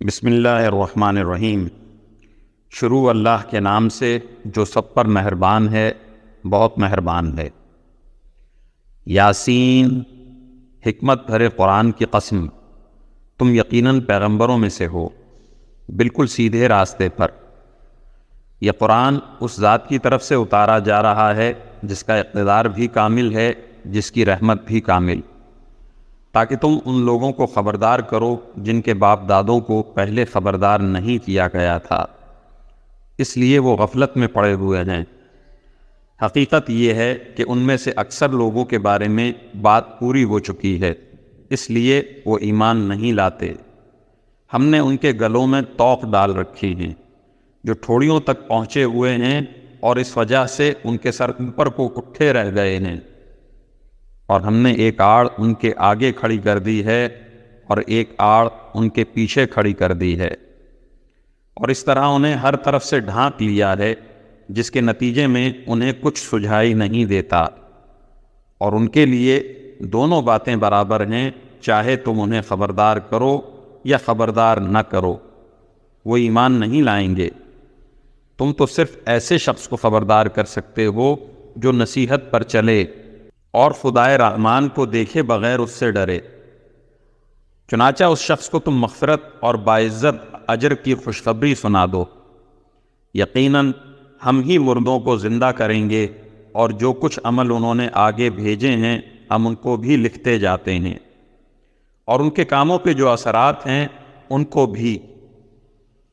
بسم اللہ الرحمن الرحیم۔ شروع اللہ کے نام سے جو سب پر مہربان ہے، بہت مہربان ہے۔ یاسین، حکمت بھرے قرآن کی قسم، تم یقیناً پیغمبروں میں سے ہو، بالکل سیدھے راستے پر۔ یہ قرآن اس ذات کی طرف سے اتارا جا رہا ہے جس کا اقتدار بھی کامل ہے، جس کی رحمت بھی کامل، تاکہ تم ان لوگوں کو خبردار کرو جن کے باپ دادوں کو پہلے خبردار نہیں کیا گیا تھا، اس لیے وہ غفلت میں پڑے ہوئے ہیں۔ حقیقت یہ ہے کہ ان میں سے اکثر لوگوں کے بارے میں بات پوری ہو چکی ہے، اس لیے وہ ایمان نہیں لاتے۔ ہم نے ان کے گلوں میں توق ڈال رکھی ہیں جو ٹھوڑیوں تک پہنچے ہوئے ہیں، اور اس وجہ سے ان کے سر اوپر کو اٹھے رہ گئے ہیں، اور ہم نے ایک آڑ ان کے آگے کھڑی کر دی ہے اور ایک آڑ ان کے پیچھے کھڑی کر دی ہے، اور اس طرح انہیں ہر طرف سے ڈھانپ لیا ہے، جس کے نتیجے میں انہیں کچھ سجھائی نہیں دیتا۔ اور ان کے لیے دونوں باتیں برابر ہیں، چاہے تم انہیں خبردار کرو یا خبردار نہ کرو، وہ ایمان نہیں لائیں گے۔ تم تو صرف ایسے شخص کو خبردار کر سکتے ہو جو نصیحت پر چلے اور خدائے رحمان کو دیکھے بغیر اس سے ڈرے۔ چنانچہ اس شخص کو تم مغفرت اور باعزت اجر کی خوشخبری سنا دو۔ یقیناً ہم ہی مردوں کو زندہ کریں گے، اور جو کچھ عمل انہوں نے آگے بھیجے ہیں ہم ان کو بھی لکھتے جاتے ہیں، اور ان کے کاموں پہ جو اثرات ہیں ان کو بھی۔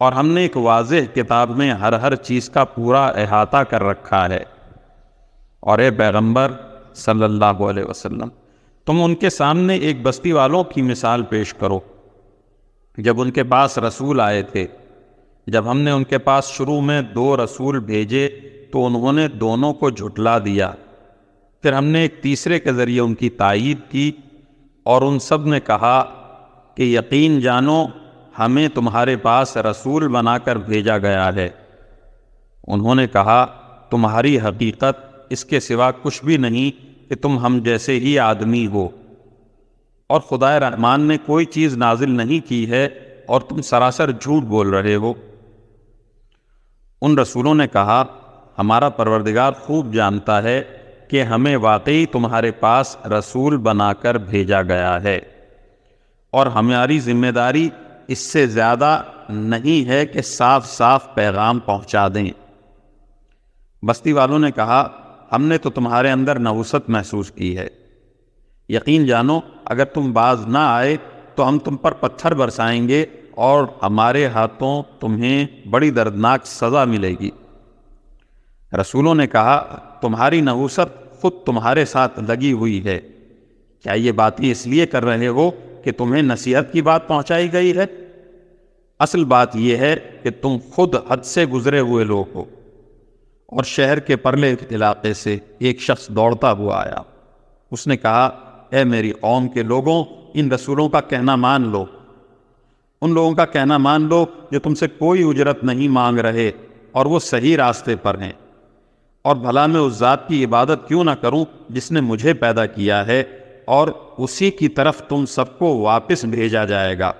اور ہم نے ایک واضح کتاب میں ہر چیز کا پورا احاطہ کر رکھا ہے۔ اور اے پیغمبر صلی اللہ علیہ وسلم، تم ان کے سامنے ایک بستی والوں کی مثال پیش کرو جب ان کے پاس رسول آئے تھے۔ جب ہم نے ان کے پاس شروع میں 2 رسول بھیجے تو انہوں نے دونوں کو جھٹلا دیا، پھر ہم نے ایک تیسرے کے ذریعے ان کی تائید کی، اور ان سب نے کہا کہ یقین جانو ہمیں تمہارے پاس رسول بنا کر بھیجا گیا ہے۔ انہوں نے کہا تمہاری حقیقت اس کے سوا کچھ بھی نہیں کہ تم ہم جیسے ہی آدمی ہو، اور خدائے رحمان نے کوئی چیز نازل نہیں کی ہے اور تم سراسر جھوٹ بول رہے ہو۔ ان رسولوں نے کہا ہمارا پروردگار خوب جانتا ہے کہ ہمیں واقعی تمہارے پاس رسول بنا کر بھیجا گیا ہے، اور ہماری ذمہ داری اس سے زیادہ نہیں ہے کہ صاف صاف پیغام پہنچا دیں۔ بستی والوں نے کہا ہم نے تو تمہارے اندر نحوست محسوس کی ہے، یقین جانو اگر تم باز نہ آئے تو ہم تم پر پتھر برسائیں گے، اور ہمارے ہاتھوں تمہیں بڑی دردناک سزا ملے گی۔ رسولوں نے کہا تمہاری نحوست خود تمہارے ساتھ لگی ہوئی ہے، کیا یہ باتیں اس لیے کر رہے ہو کہ تمہیں نصیحت کی بات پہنچائی گئی ہے؟ اصل بات یہ ہے کہ تم خود حد سے گزرے ہوئے لوگ ہو۔ اور شہر کے پرلے علاقے سے ایک شخص دوڑتا ہوا آیا، اس نے کہا اے میری قوم کے لوگوں، ان رسولوں کا کہنا مان لو، ان لوگوں کا کہنا مان لو جو تم سے کوئی اجرت نہیں مانگ رہے اور وہ صحیح راستے پر ہیں، اور بھلا میں اس ذات کی عبادت کیوں نہ کروں جس نے مجھے پیدا کیا ہے، اور اسی کی طرف تم سب کو واپس بھیجا جائے گا۔